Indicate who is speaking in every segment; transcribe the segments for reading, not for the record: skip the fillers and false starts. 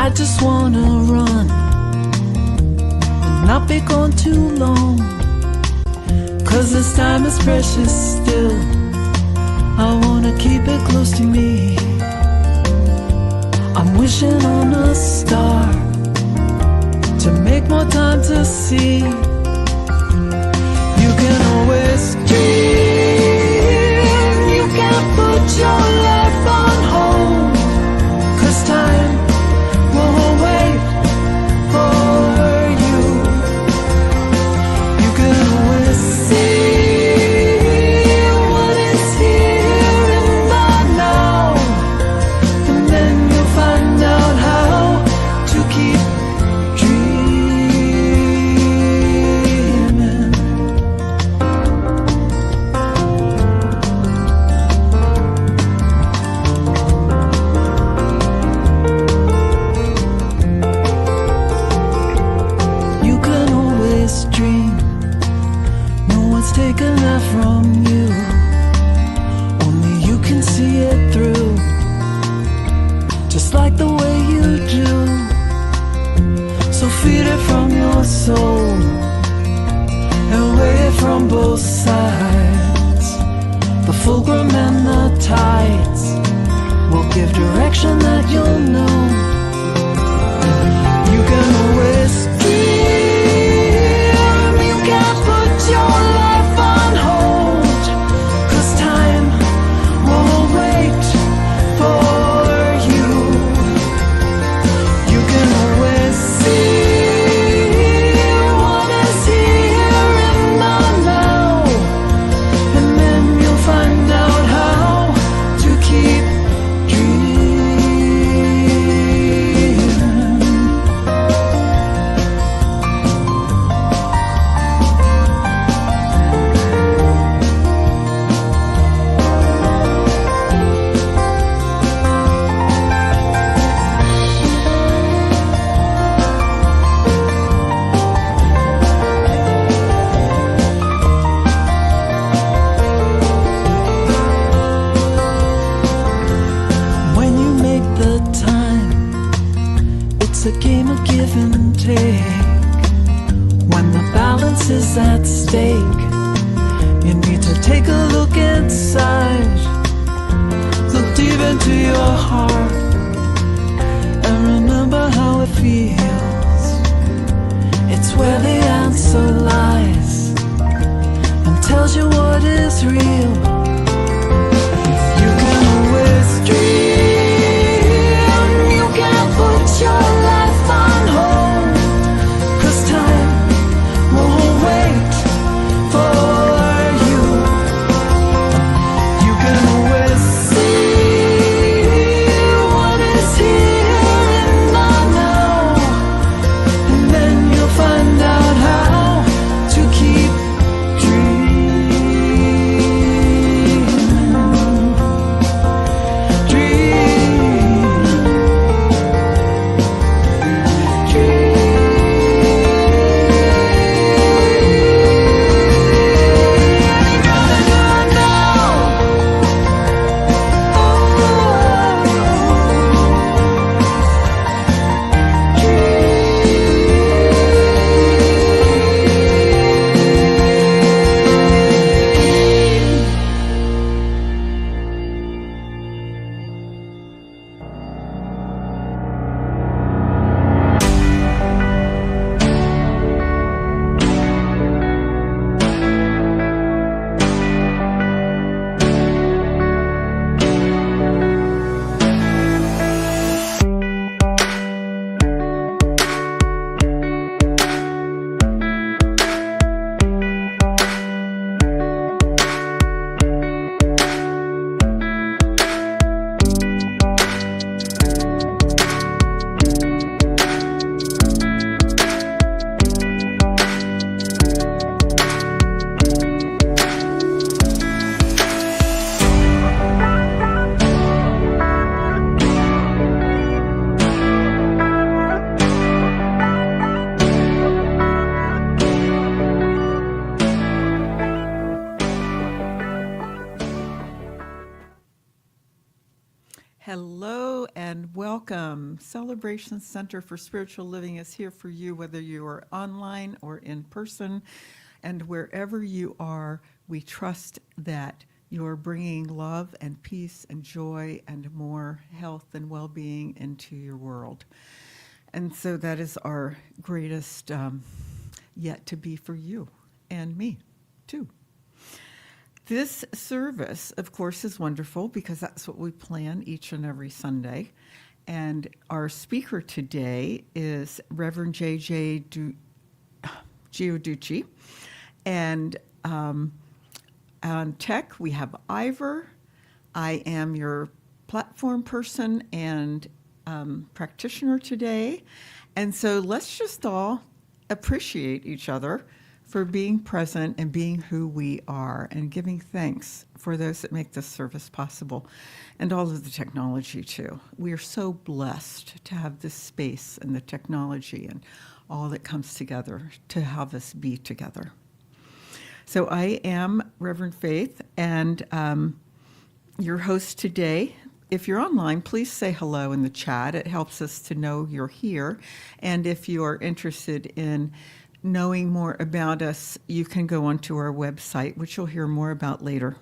Speaker 1: I just wanna run and not be gone too long, 'cause this time is precious still. I wanna keep it close to me. I'm wishing on a star to make more time to see. You can always dream. You can't put your life on hold, 'cause time won't wait for you. You can always see what is here in the now, and then you'll find out how to keep dreaming. You can always dream. No one's taken that from you. Only you can see it through, just like the way you do. So feed it from your soul and weigh it from both sides. The fulcrum and the tides will give direction that you'll know. You can always dream. You can't put your life on hold, 'cause time won't wait for you. You can always see what is here in the now, and then you'll find out how to keep dreaming. When you make the time, it's a game of give and take. When the balance is at stake, you need to take a look inside. Look deep into your heart and remember how it feels. It's where the answer lies and tells you what is real. You can always dream. You can't put your life on hold, 'cause time won't wait for you. You can always see what is here in the now, and then you'll find out how to keep dreaming. Celebration Center for Spiritual Living is here for you, whether you are online or in person. And wherever you are, we trust that you're bringing love and peace and joy and more health and well-being into your world. And so that is our greatest yet to be for you and me, too. This service, of course, is wonderful because that's what we plan each and every Sunday. And our speaker today is Reverend J.J. Gioducci. And on tech, we have Ivor. I am your platform person and practitioner today. And so let's just all appreciate each other for being present and being who we are and giving thanks for those that make this service possible and all of the technology too. We are so blessed to have this space and the technology and all that comes together to have us be together. So I am Reverend Faith and your host today. If you're online, please say hello in the chat. It helps us to know you're here. And if you are interested in knowing more about us, you can go onto our website, which you'll hear more about later.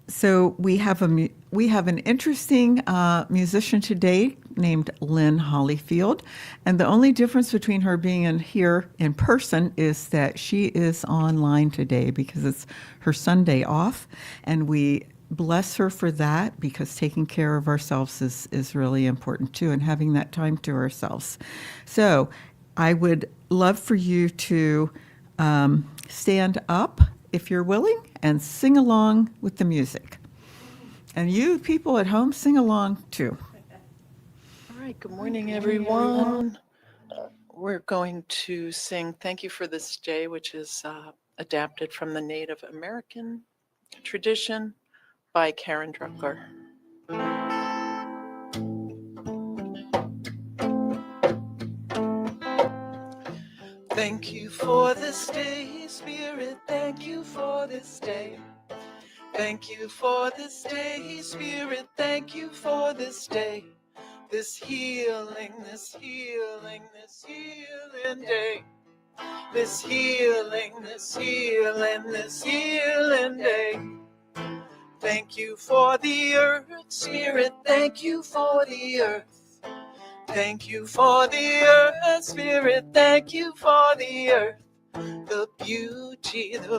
Speaker 1: So we have an interesting musician today named Lynn Hollyfield, and the only difference between her being here in person is that she is online today because it's her Sunday off, and we bless her for that because taking care of ourselves is really important too, and having that time to ourselves. So I would love for you to stand up if you're willing and sing along with the music. And you people at home, sing along too.
Speaker 2: All right, good morning, everyone. We're going to sing Thank You for This Day, which is adapted from the Native American tradition by Karen Drucker. Thank you for this day, Spirit, thank you for this day. Thank you for this day, Spirit, thank you for this day. This healing, this healing, this healing day. This healing, this healing, this healing day. Thank you for the earth, Spirit, thank you for the earth. Thank you for the earth, Spirit, thank you for the earth. The beauty of the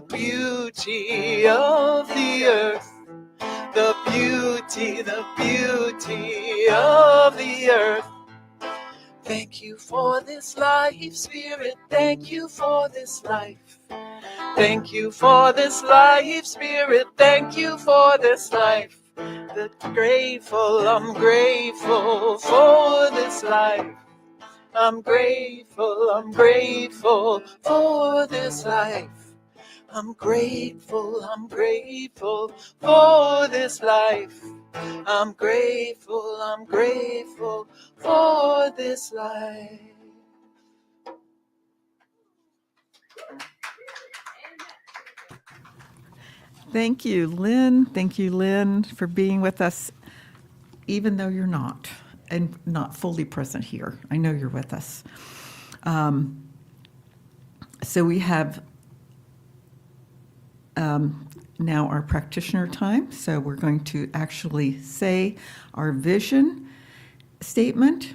Speaker 2: earth. The beauty of the earth. Thank you for this life, Spirit, thank you for this life. Thank you for this life, Spirit, thank you for this life. I'm grateful for this life. I'm grateful for this life. I'm grateful for this life. I'm grateful for this life.
Speaker 1: Thank you, Lynn. Thank you, Lynn, for being with us, even though you're not, and not fully present here. I know you're with us. So we have now our practitioner time. So we're going to actually say our vision statement.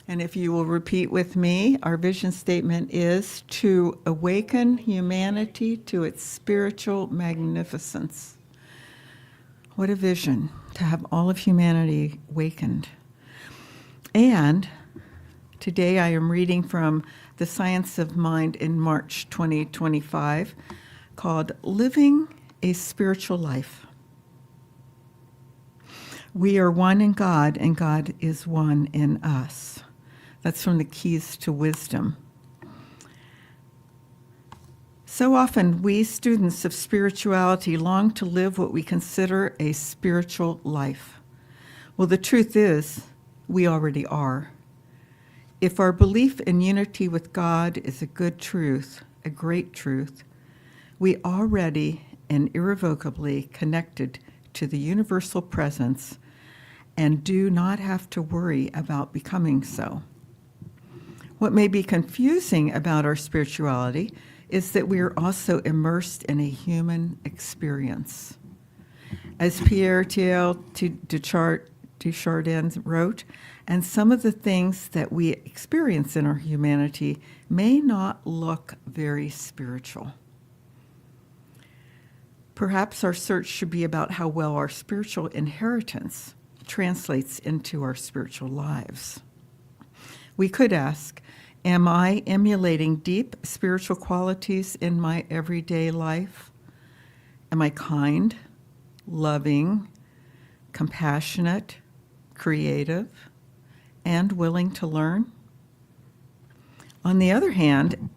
Speaker 1: And if you will repeat with me, our vision statement is to awaken humanity to its spiritual magnificence. What a vision, to have all of humanity awakened. And today I am reading from The Science of Mind in March 2025, called Living a Spiritual Life. We are one in God, and God is one in us. That's from the Keys to Wisdom. So often, we students of spirituality long to live what we consider a spiritual life. Well, the truth is, we already are. If our belief in unity with God is a good truth, a great truth, we already and irrevocably connected to the universal presence
Speaker 3: and do not have to worry about becoming so. What may be confusing about our spirituality is that we are also immersed in a human experience. As Pierre Desjardins wrote, and some of the things that we experience in our humanity may not look very spiritual. Perhaps our search should be about how well our spiritual inheritance translates into our spiritual lives. We could ask, am I emulating deep spiritual qualities in my everyday life? Am I kind, loving, compassionate, creative, and willing to learn? On the other hand,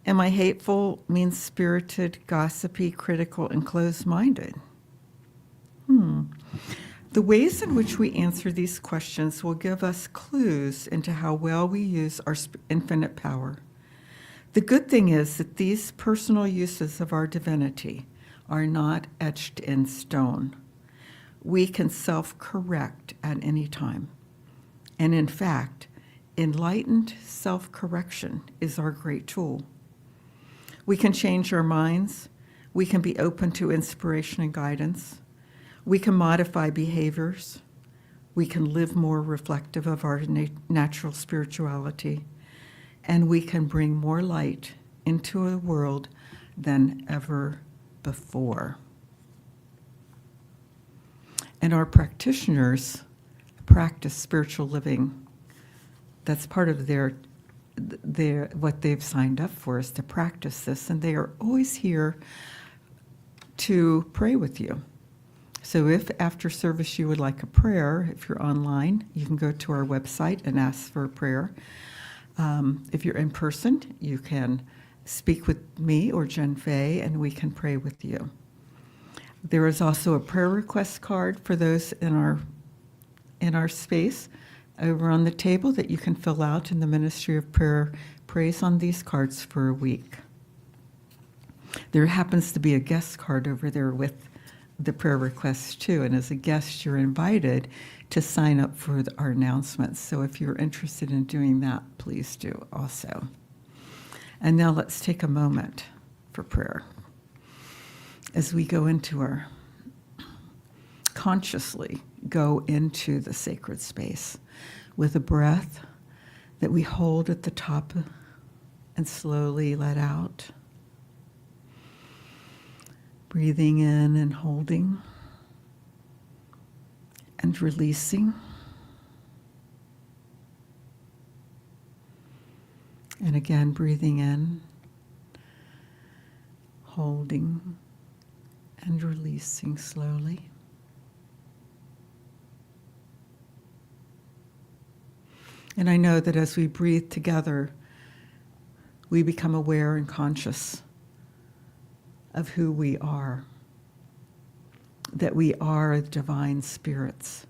Speaker 3: am I hateful, mean-spirited, gossipy, critical, and closed-minded? The ways in which we answer these questions will give us clues into how well we use our infinite power. The good thing is that these personal uses of our divinity are not etched in stone. We can self-correct at any time. And in fact, enlightened self-correction is our great tool. We can change our minds. We can be open to inspiration and guidance. We can modify behaviors. We can live more reflective of our natural spirituality. And we can bring more light into the world than ever before. And our practitioners practice spiritual living. That's part of their what they've signed up for, is to practice this, and they are always here to pray with you. So if after service you would like a prayer, if you're online, you can go to our website and ask for a prayer. If you're in person, you can speak with me or Jen Fay, and we can pray with you. There is also a prayer request card for those in our space over on the table that you can fill out, and the Ministry of Prayer prays on these cards for a week. There happens to be a guest card over there with the prayer requests too, and as a guest you're invited to sign up for our announcements. So if you're interested in doing that, please do also. And now let's take a moment for prayer as we go into our consciously go into the sacred space with a breath that we hold at the top and slowly let out. Breathing in and holding and releasing. And again, breathing in, holding and releasing slowly. And I know that as we breathe together, we become aware and conscious of who we are, that we are divine spirits,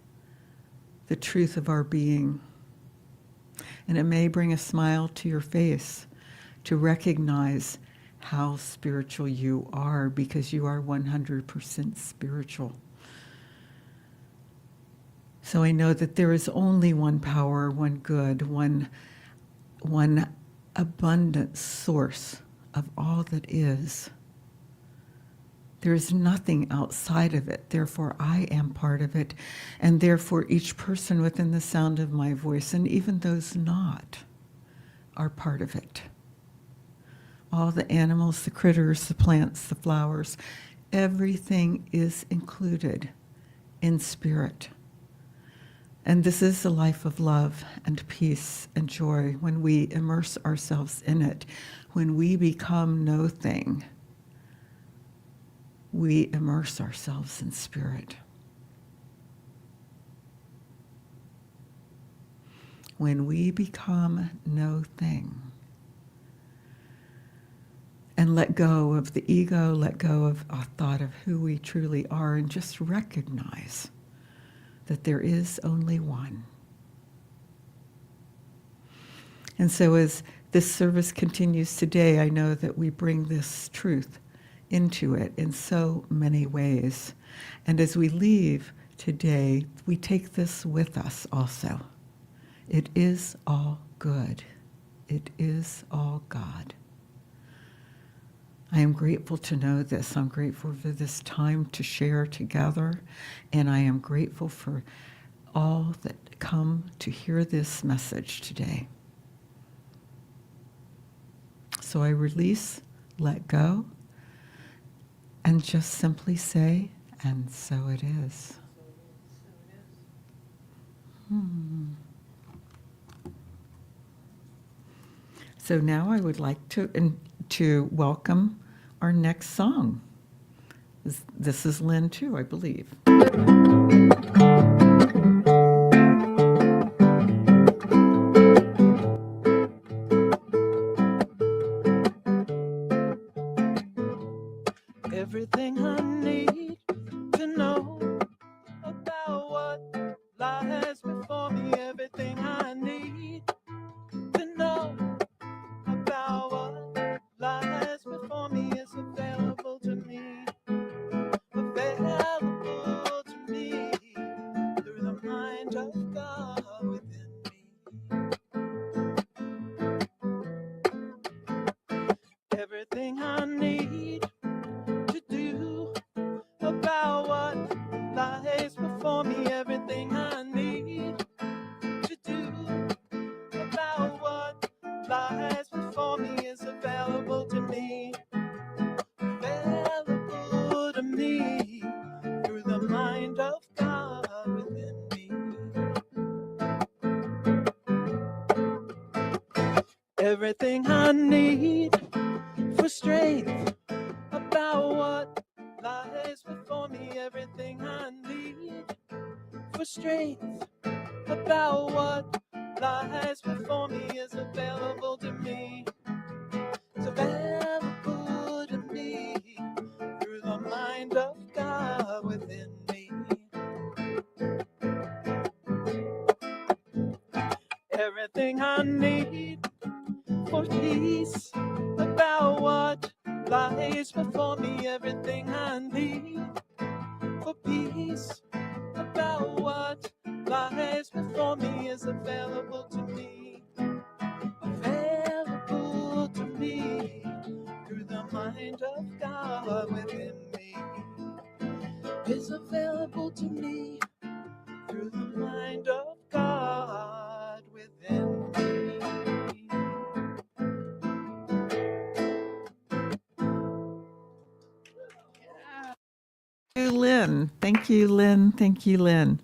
Speaker 3: the truth of our being. And it may bring a smile to your face to recognize how spiritual you are, because you are 100% spiritual. So I know that there is only one power, one good, one abundant source of all that is. There is nothing outside of it. Therefore, I am part of it. And therefore, each person within the sound of my voice, and even those not, are part of it. All the animals, the critters, the plants, the flowers, everything is included in spirit. And this is a life of love and peace and joy when we immerse ourselves in it, when we become no thing. We immerse ourselves in spirit. When we become no thing and let go of the ego, let go of a thought of who we truly are, and just recognize that there is only one. And so as this service continues today, I know that we bring this truth into it in so many ways. And as we leave today, we take this with us also. It is all good. It is all God. I am grateful to know this. I'm grateful for this time to share together, and I am grateful for all that come to hear this message today. So I release, let go, and just simply say, and so it is. So now I would like to welcome our next song. This is Lynn too, I believe.
Speaker 2: Everything I need to know about what lies before me. Everything I need to know about what lies before me is available to me. Available to me through the mind of God within me. Everything I need to do about what lies before me. Everything I need to do about what lies before me is available to me. Available to me through the mind of God within me. Everything I need for strength about what lies before me. Everything I need for strength about what lies before me is available to me. It's available to me through the mind of God within me. Everything I need for peace about what lies before me. Everything I need for peace about what lies before me is available to me. Available to me through the mind of God within me. Is available to me through the mind of God within me.
Speaker 3: Thank you, Lynn. Thank you, Lynn. Thank you, Lynn.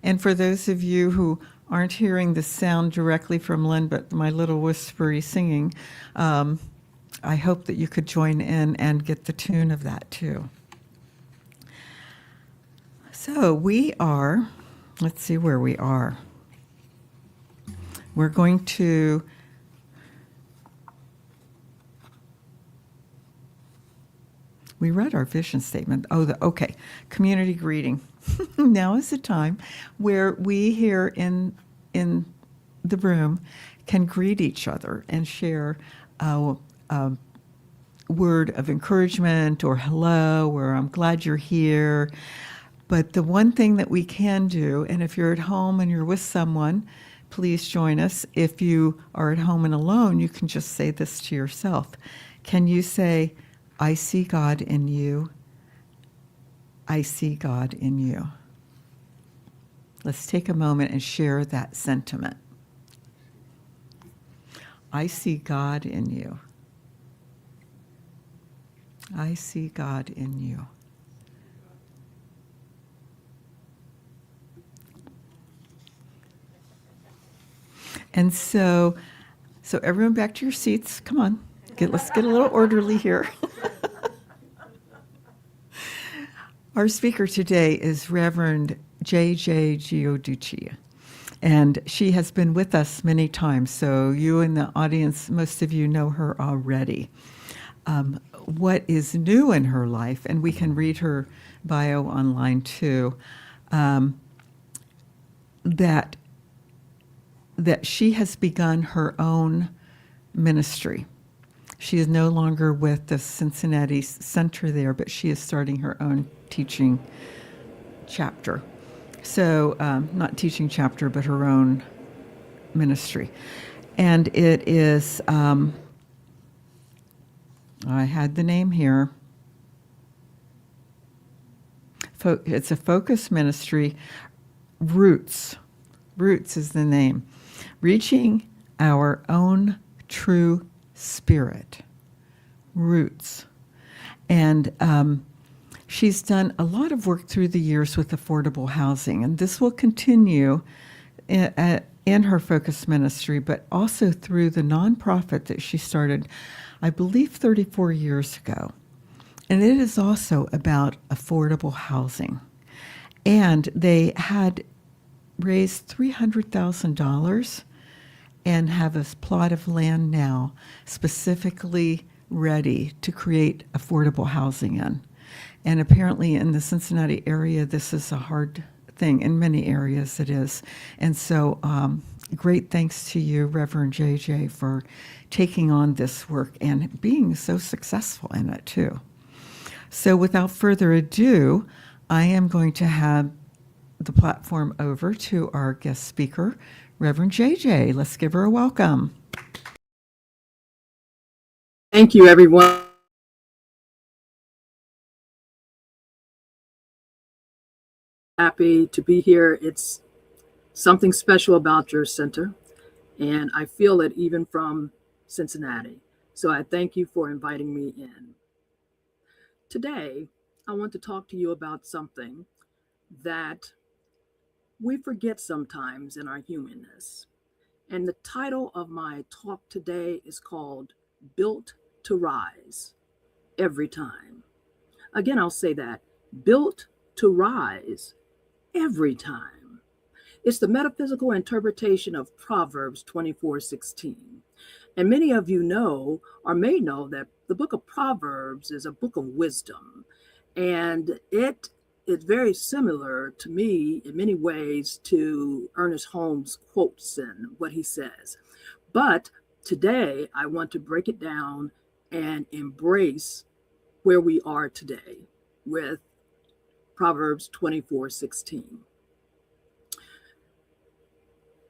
Speaker 3: And for those of you who aren't hearing the sound directly from Lynn, but my little whispery singing, I hope that you could join in and get the tune of that too. So we are, let's see where we are. We're going to we read our vision statement. Okay. Community greeting. Now is the time where we here in the room can greet each other and share a word of encouragement or hello, or I'm glad you're here. But the one thing that we can do, and if you're at home and you're with someone, please join us. If you are at home and alone, you can just say this to yourself. Can you say, I see God in you. I see God in you. Let's take a moment and share that sentiment. I see God in you. I see God in you. And so everyone back to your seats. Come on. Let's get a little orderly here. Our speaker today is Reverend J.J. Gioducci, and she has been with us many times, so you in the audience, most of you know her already. What is new in her life, and we can read her bio online too, that she has begun her own ministry. She is no longer with the Cincinnati Center there, but she is starting her own teaching chapter. So, not teaching chapter, but her own ministry. And it is, I had the name here. It's a focus ministry. Roots. Roots is the name. Reaching our own true spirit. Roots. And she's done a lot of work through the years with affordable housing, and this will continue in her focus ministry, but also through the nonprofit that she started, I believe, 34 years ago. And it is also about affordable housing. And they had raised $300,000 and have a plot of land now specifically ready to create affordable housing in. And apparently in the Cincinnati area, this is a hard thing. In many areas it is. And so great thanks to you, Reverend JJ, for taking on this work and being so successful in it too. So without further ado, I am going to hand the platform over to our guest speaker, Reverend JJ. Let's give her a welcome.
Speaker 4: Thank you, everyone. Happy to be here. It's something special about your center, and I feel it even from Cincinnati. So I thank you for inviting me in. Today, I want to talk to you about something that we forget sometimes in our humanness. And the title of my talk today is called Built to Rise Every Time. Again, I'll say that, built to rise every time. It's the metaphysical interpretation of Proverbs 24:16. And many of you know or may know that the book of Proverbs is a book of wisdom. And it is very similar to me in many ways to Ernest Holmes' quotes and what he says. But today I want to break it down and embrace where we are today with Proverbs 24:16.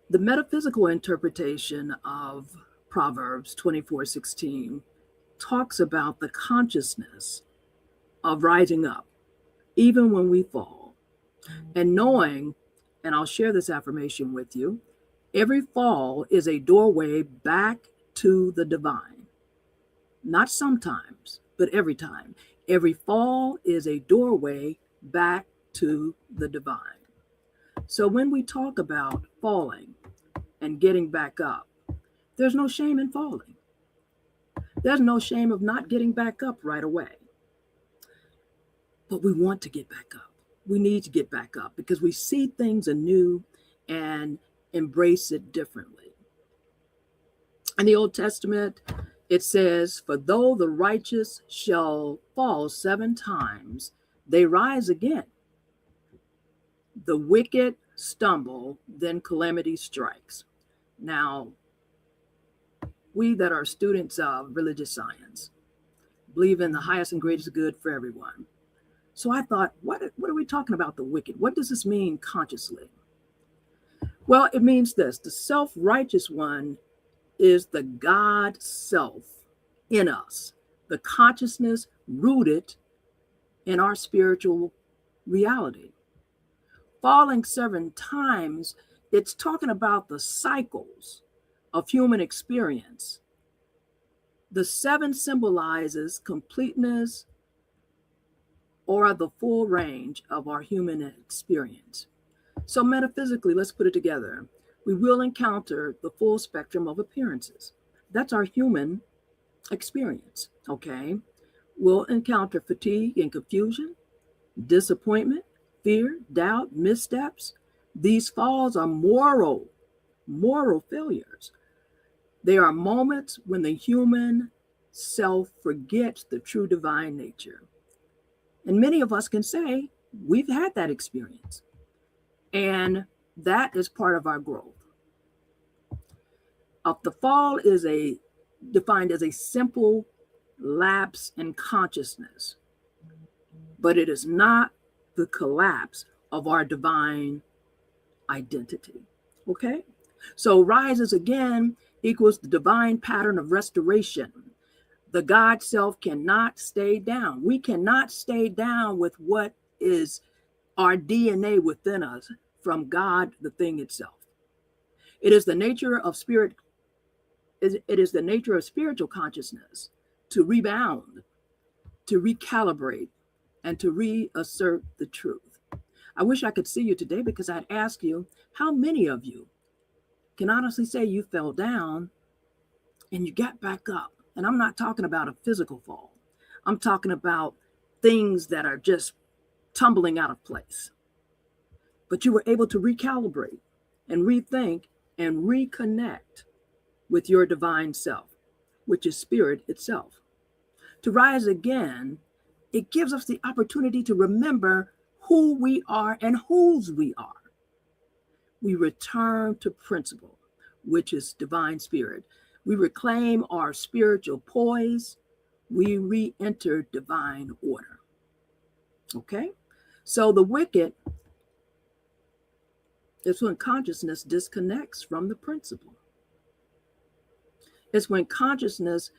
Speaker 4: The metaphysical interpretation of Proverbs 24:16 talks about the consciousness of rising up, even when we fall, and knowing, and I'll share this affirmation with you, every fall is a doorway back to the divine. Not sometimes, but every time. Every fall is a doorway back to the divine. So when we talk about falling and getting back up, there's no shame in falling. There's no shame of not getting back up right away. But we want to get back up. We need to get back up because we see things anew and embrace it differently. In the Old Testament, it says, "For though the righteous shall fall 7 times, they rise again. The wicked stumble, then calamity strikes." Now, we that are students of religious science believe in the highest and greatest good for everyone. So I thought, what are we talking about, the wicked? What does this mean consciously? Well, it means this: the self-righteous one is the God self in us, the consciousness rooted in our spiritual reality. Falling 7 times, it's talking about the cycles of human experience. The 7 symbolizes completeness or the full range of our human experience. So metaphysically, let's put it together. We will encounter the full spectrum of appearances. That's our human experience, okay? We'll encounter fatigue and confusion, disappointment, fear, doubt, missteps. These falls are moral failures. They are moments when the human self forgets the true divine nature. And many of us can say we've had that experience. And that is part of our growth. The fall is defined as a simple lapse in consciousness, but it is not the collapse of our divine identity. Okay? So rises again equals the divine pattern of restoration. The God self cannot stay down. We cannot stay down with what is our DNA within us from God, the thing itself. It is the nature of spirit. It is the nature of spiritual consciousness to rebound, to recalibrate, and to reassert the truth. I wish I could see you today, because I'd ask you, how many of you can honestly say you fell down and you got back up? And I'm not talking about a physical fall. I'm talking about things that are just tumbling out of place. But you were able to recalibrate and rethink and reconnect with your divine self, which is spirit itself. To rise again, it gives us the opportunity to remember who we are and whose we are. We return to principle, which is divine spirit. We reclaim our spiritual poise. We re-enter divine order. Okay? So the wicked is when consciousness disconnects from the principle. It's when consciousness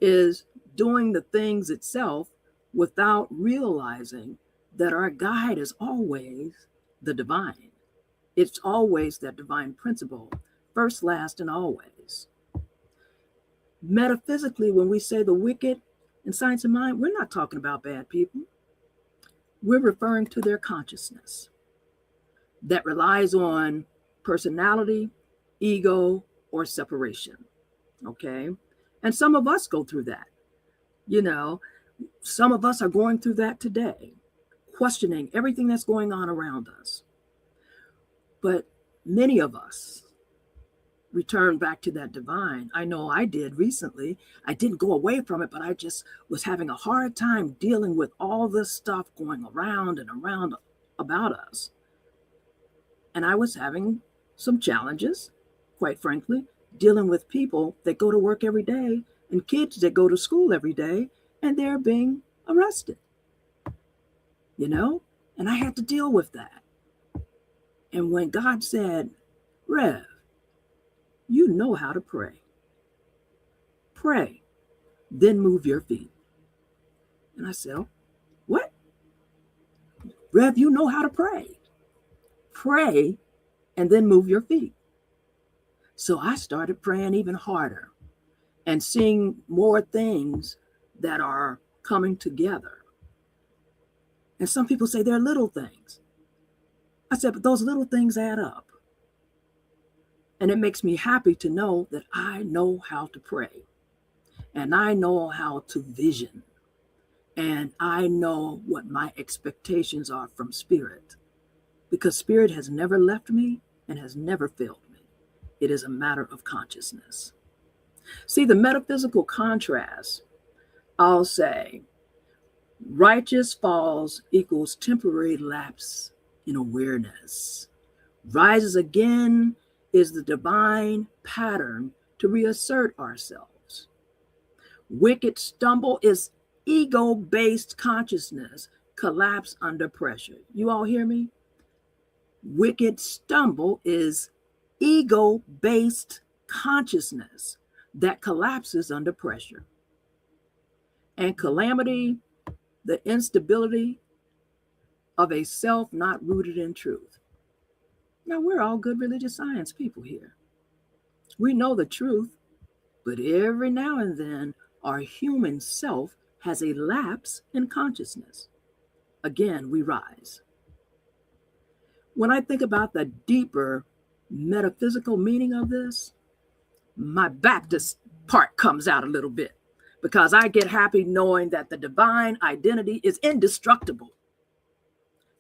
Speaker 4: is doing the things itself without realizing that our guide is always the divine. It's always that divine principle, first, last, and always. Metaphysically, when we say the wicked in Science of Mind, we're not talking about bad people. We're referring to their consciousness that relies on personality, ego, or separation. Okay? And some of us go through that. You know, some of us are going through that today, questioning everything that's going on around us. But many of us return back to that divine. I know I did recently. I didn't go away from it, but I just was having a hard time dealing with all this stuff going around and around about us. And I was having some challenges, quite frankly, dealing with people that go to work every day and kids that go to school every day, and they're being arrested, you know? And I had to deal with that. And when God said, Rev, you know how to pray. Pray, then move your feet. And I said, oh, what? Rev, you know how to pray. Pray, and then move your feet. So I started praying even harder and seeing more things that are coming together. And some people say they're little things. I said, but those little things add up. And it makes me happy to know that I know how to pray. And I know how to vision. And I know what my expectations are from spirit. Because spirit has never left me and has never failed me. It is a matter of consciousness. See, the metaphysical contrast, I'll say, righteous falls equals temporary lapse in awareness. Rises again is the divine pattern to reassert ourselves. Wicked stumble is ego-based consciousness collapse under pressure. You all hear me? Wicked stumble is ego-based consciousness that collapses under pressure. And calamity, the instability of a self not rooted in truth. Now, we're all good religious science people here. We know the truth, but every now and then our human self has a lapse in consciousness. Again, we rise. When I think about the deeper metaphysical meaning of this, my Baptist part comes out a little bit, because I get happy knowing that the divine identity is indestructible.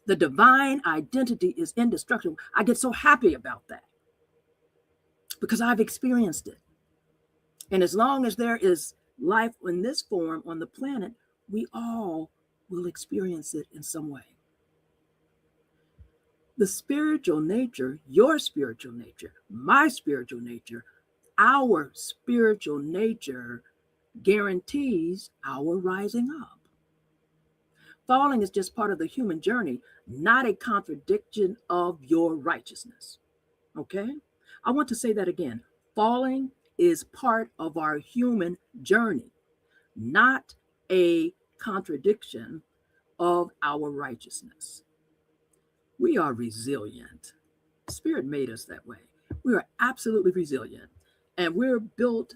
Speaker 4: The divine identity is indestructible. I get so happy about that because I've experienced it. And as long as there is life in this form on the planet, we all will experience it in some way. The spiritual nature, your spiritual nature, my spiritual nature, our spiritual nature guarantees our rising up. Falling is just part of the human journey, not a contradiction of your righteousness. Okay? I want to say that again. Falling is part of our human journey, not a contradiction of our righteousness. We are resilient. Spirit made us that way. We are absolutely resilient. And we're built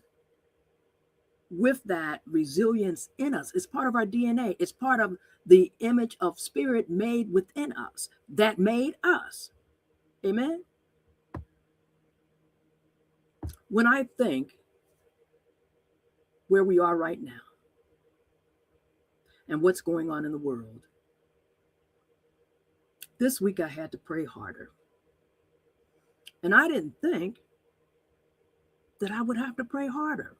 Speaker 4: with that resilience in us. It's part of our DNA. It's part of the image of spirit made within us that made us. Amen. When I think where we are right now and what's going on in the world, this week I had to pray harder. And I didn't think that I would have to pray harder.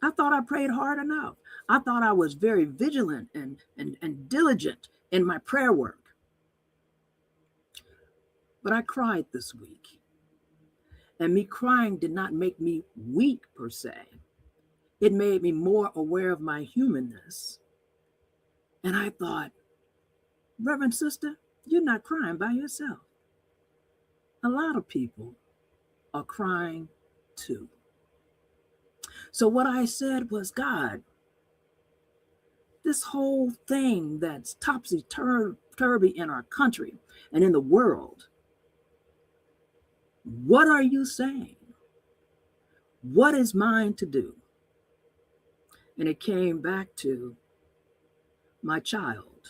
Speaker 4: I thought I prayed hard enough. I thought I was very vigilant and diligent in my prayer work. But I cried this week. And me crying did not make me weak per se. It made me more aware of my humanness. And I thought, Reverend Sister, you're not crying by yourself. A lot of people are crying too. So what I said was, God, this whole thing that's topsy-turvy in our country and in the world, what are you saying? What is mine to do? And it came back to my child,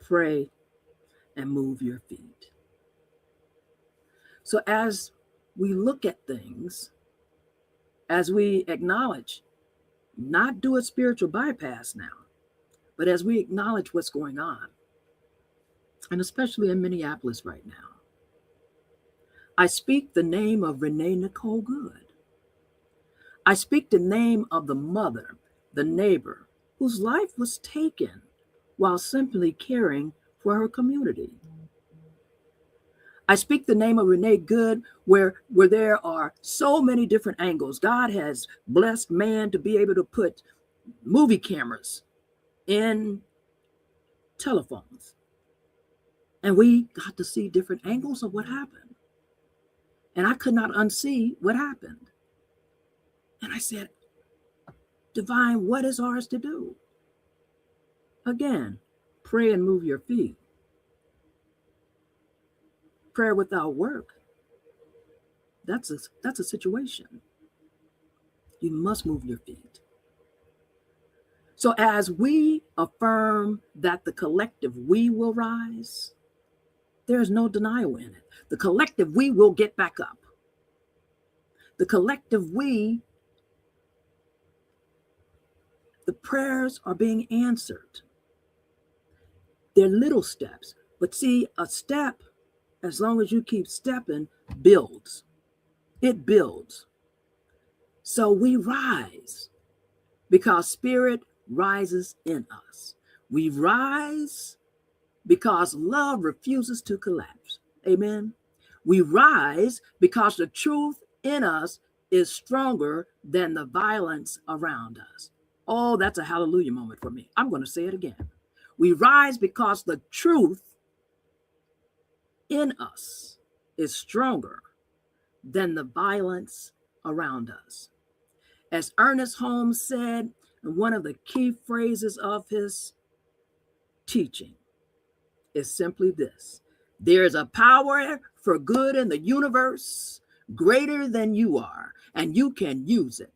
Speaker 4: pray and move your feet. So as we look at things, as we acknowledge, not do a spiritual bypass now, but as we acknowledge what's going on, and especially in Minneapolis right now, I speak the name of Renee Nicole Good. I speak the name of the mother, the neighbor, whose life was taken while simply caring for her community. I speak the name of Renee Good, where there are so many different angles. God has blessed man to be able to put movie cameras in telephones. And we got to see different angles of what happened. And I could not unsee what happened. And I said, Divine, what is ours to do? Again, pray and move your feet. Prayer without work, that's a situation. You must move your feet. So as we affirm that the collective we will rise, there's no denial in it. The collective we will get back up. The collective we, the prayers are being answered. They're little steps, but see, a step, as long as you keep stepping, builds. It builds. So we rise because spirit rises in us. We rise because love refuses to collapse. Amen. We rise because the truth in us is stronger than the violence around us. Oh, that's a hallelujah moment for me. I'm going to say it again. We rise because the truth in us is stronger than the violence around us. As Ernest Holmes said, one of the key phrases of his teaching is simply this: there is a power for good in the universe greater than you are, and you can use it.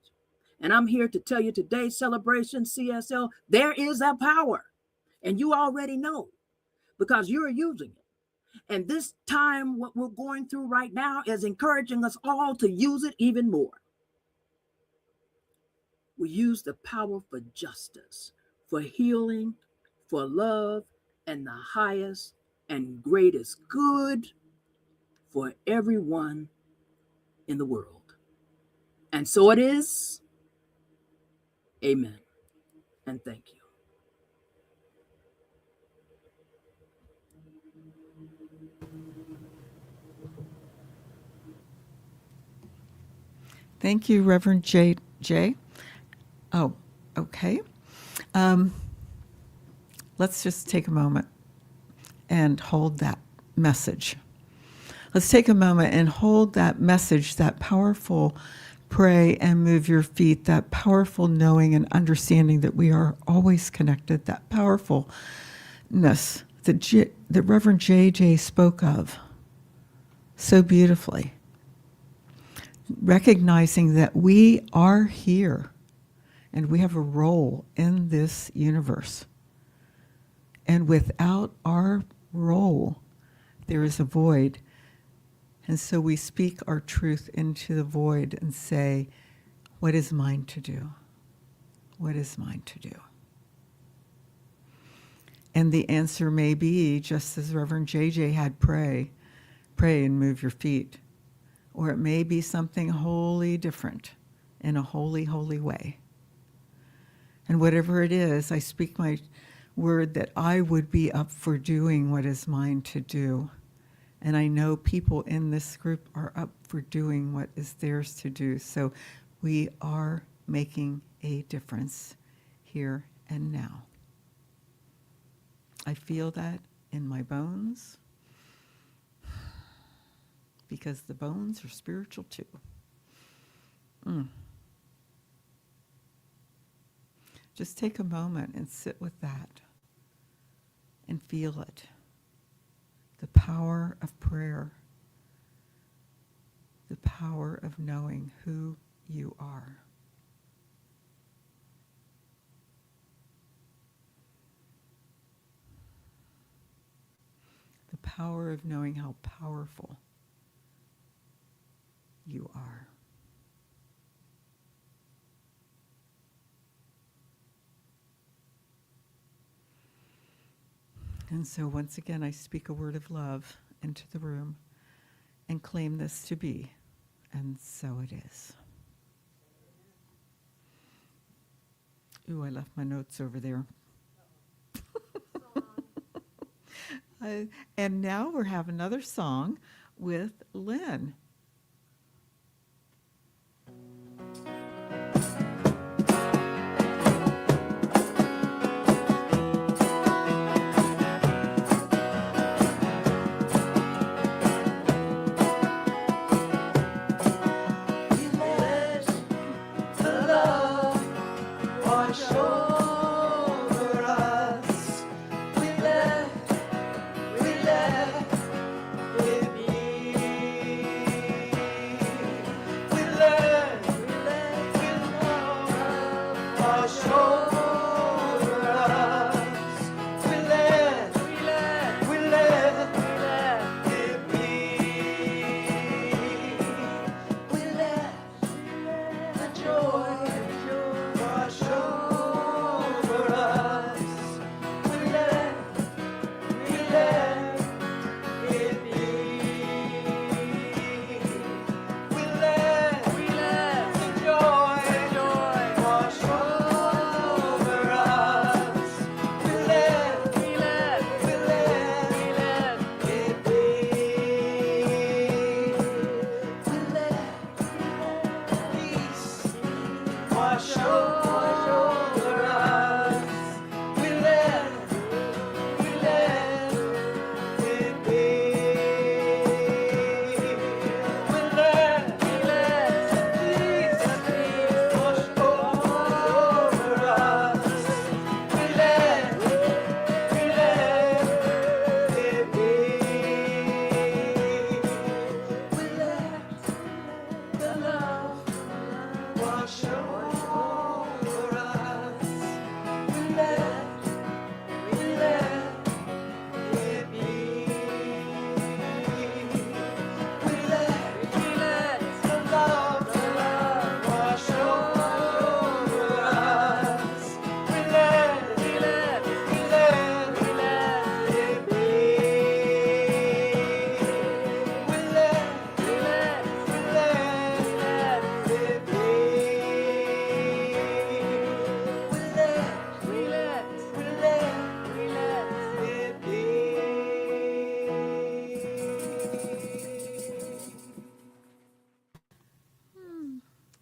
Speaker 4: And I'm here to tell you today, Celebration CSL, there is a power, and you already know because you're using it. And this time, what we're going through right now is encouraging us all to use it even more. We use the power for justice, for healing, for love, and the highest and greatest good for everyone in the world. And so it is. Amen. And thank you.
Speaker 3: Thank you, Reverend J. Oh, okay. Let's just take a moment and hold that message. Let's take a moment and hold that message, that powerful pray and move your feet, that powerful knowing and understanding that we are always connected, that powerfulness that Reverend J.J. spoke of so beautifully. Recognizing that we are here and we have a role in this universe. And without our role, there is a void. And so we speak our truth into the void and say, what is mine to do? What is mine to do? And the answer may be, just as Reverend JJ had, pray and move your feet. Or it may be something wholly different in a holy, holy way. And whatever it is, I speak my word that I would be up for doing what is mine to do. And I know people in this group are up for doing what is theirs to do. So we are making a difference here and now. I feel that in my bones, because the bones are spiritual too. Just take a moment and sit with that and feel it. The power of prayer, the power of knowing who you are. The power of knowing how powerful you are. And so once again, I speak a word of love into the room and claim this to be, and so it is. Ooh, I left my notes over there. And now we'll have another song with Lynn.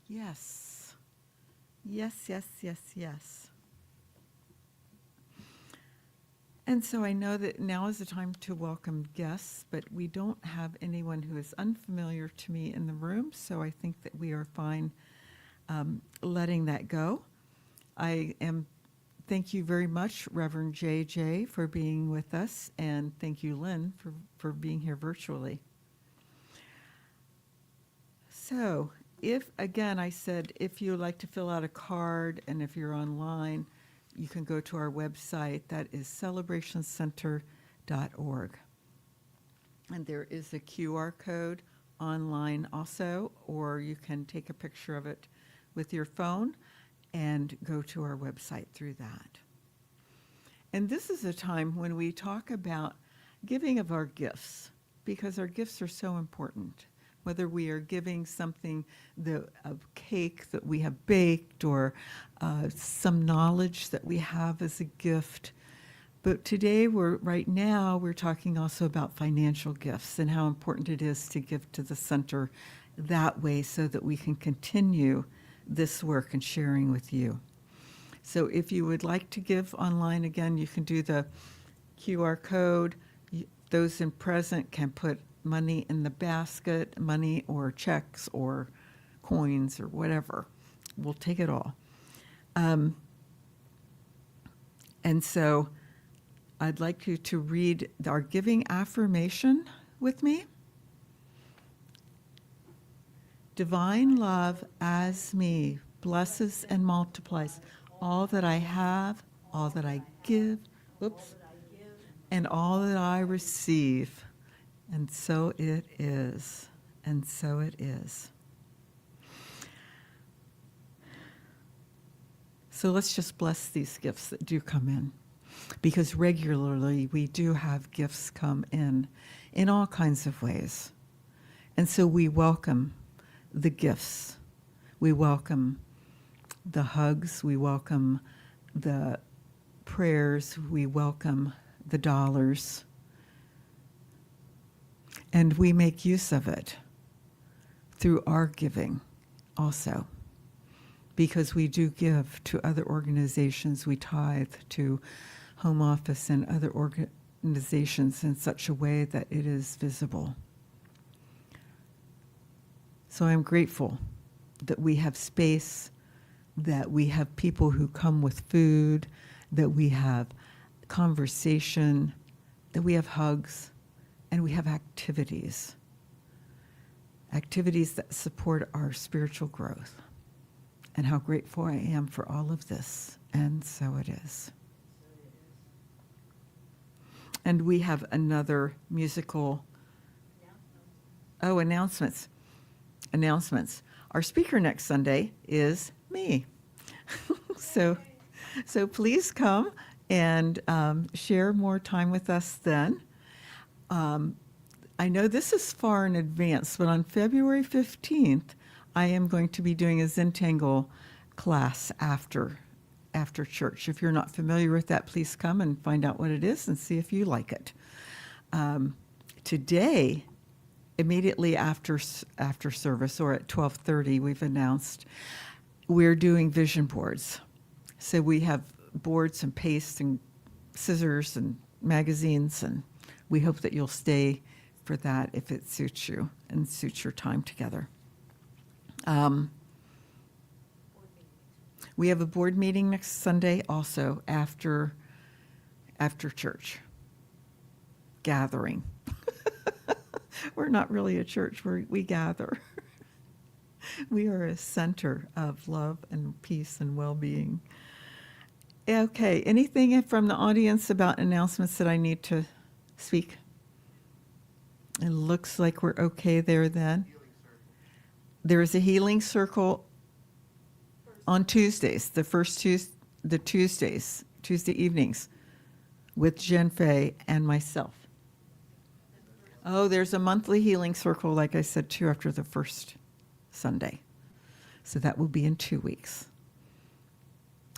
Speaker 3: Yes. Yes, yes, yes, yes. And so I know that now is the time to welcome guests, but we don't have anyone who is unfamiliar to me in the room, so I think that we are fine letting that go. Thank you very much, Reverend JJ, for being with us, and thank you, Lynn, for being here virtually. So, again, I said, if you would like to fill out a card, and if you're online, you can go to our website. That is celebrationcenter.org. And there is a QR code online also, or you can take a picture of it with your phone and go to our website through that. And this is a time when we talk about giving of our gifts, because our gifts are so important. Whether we are giving something, a cake that we have baked, or some knowledge that we have as a gift. But today, right now, we're talking also about financial gifts and how important it is to give to the center that way so that we can continue this work and sharing with you. So if you would like to give online, again, you can do the QR code. Those in present can put money in the basket, money or checks or coins or whatever. We'll take it all. And so I'd like you to read our giving affirmation with me. Divine love as me blesses and multiplies all that I have, all that I give, and all that I receive. And so it is, and so it is. So let's just bless these gifts that do come in, because regularly we do have gifts come in all kinds of ways. And so we welcome the gifts. We welcome the hugs. We welcome the prayers. We welcome the dollars. And we make use of it through our giving also, because we do give to other organizations. We tithe to Home Office and other organizations in such a way that it is visible. So I'm grateful that we have space, that we have people who come with food, that we have conversation, that we have hugs, and we have activities that support our spiritual growth. And how grateful I am for all of this. And so it is. And we have another musical... announcements. Our speaker next Sunday is me. So please come and share more time with us then. I know this is far in advance, but on February 15th, I am going to be doing a Zentangle class after church. If you're not familiar with that, please come and find out what it is and see if you like it. Today, immediately after service, or at 12:30, we've announced we're doing vision boards. So we have boards and paste and scissors and magazines, and we hope that you'll stay for that if it suits you and suits your time together. We have a board meeting next Sunday also after church gathering. We're not really a church, we gather. We are a center of love and peace and well-being. Okay, anything from the audience about announcements that I need to speak? It looks like we're okay there then. There is a healing circle on Tuesdays, Tuesday evenings, with Jen Fay and myself. Oh, there's a monthly healing circle, like I said, too, after the first Sunday. So that will be in 2 weeks.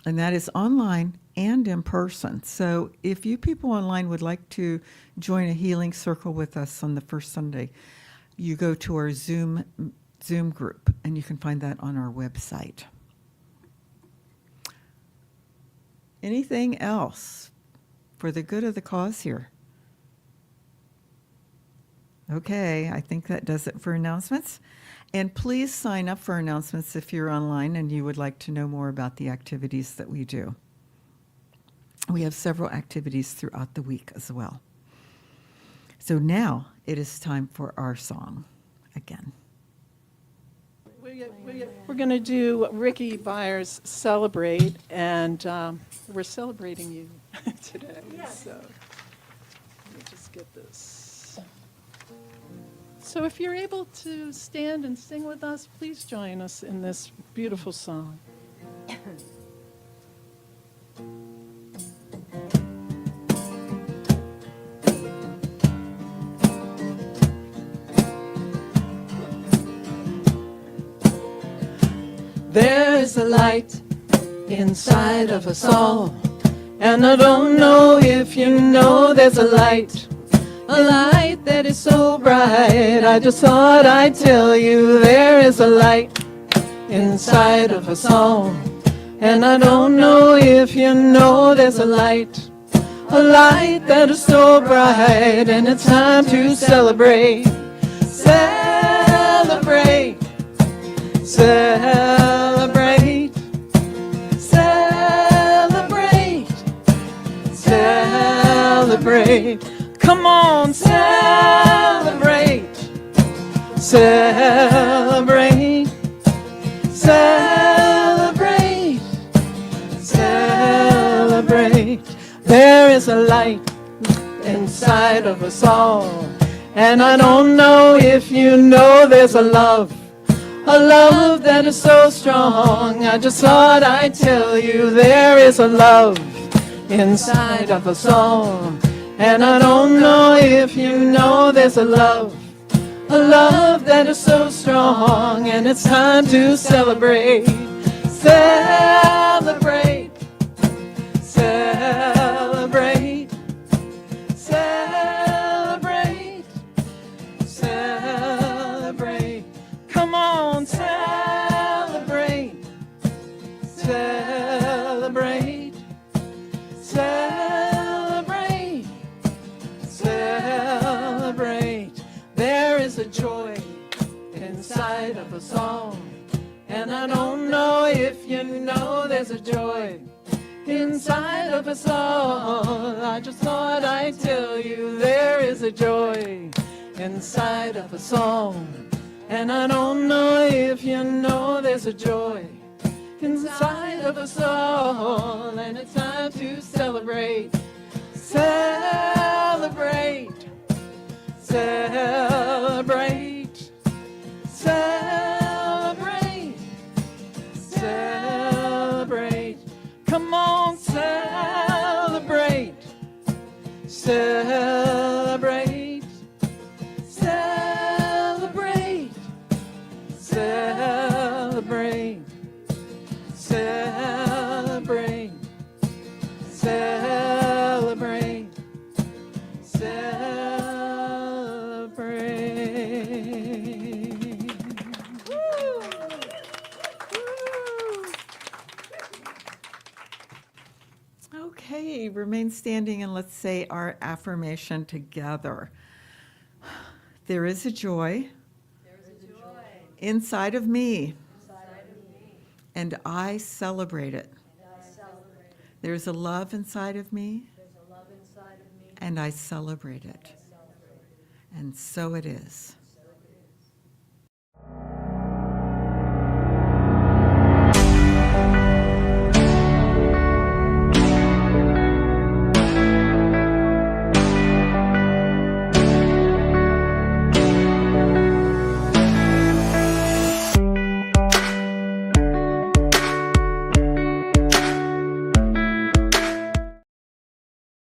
Speaker 3: And that is online and in person. So if you people online would like to join a healing circle with us on the first Sunday, you go to our Zoom group, and you can find that on our website. Anything else for the good of the cause here. Okay, I think that does it for announcements. And please sign up for announcements if you're online and you would like to know more about the activities that we do. We have several activities throughout the week as well. So now it is time for our song again.
Speaker 2: We're going to do Ricky Byers' Celebrate, and we're celebrating you today. Yes. So let me just get this. So if you're able to stand and sing with us, please join us in this beautiful song. There is a light inside of us all, and I don't know if you know there's a light that is so bright. I just thought I'd tell you there is a light inside of us all, and I don't know if you know there's a light that is so bright, and it's time to celebrate, celebrate, celebrate, celebrate, celebrate. Come on, celebrate, celebrate, celebrate, celebrate. There is a light inside of us all, and I don't know if you know there's a love that is so strong. I just thought I'd tell you there is a love inside of us all, and I don't know if you know there's a love that is so strong, and it's time to celebrate, celebrate, celebrate, celebrate, celebrate. Come on, celebrate, celebrate, celebrate, celebrate. There is a joy inside of us all, and I don't know if you know there's a joy inside of us all. I just thought I'd tell you there is a joy inside of us all, and I don't know if you know there's a joy inside of us all, and it's time to celebrate, celebrate, celebrate, celebrate, celebrate. Come on, celebrate, celebrate, celebrate, celebrate, celebrate, celebrate, celebrate. Woo! Woo!
Speaker 3: Okay, remain standing and let's say our affirmation together. There is a joy inside of me, and I celebrate it. There's a love inside of me, and I celebrate it. And so it is.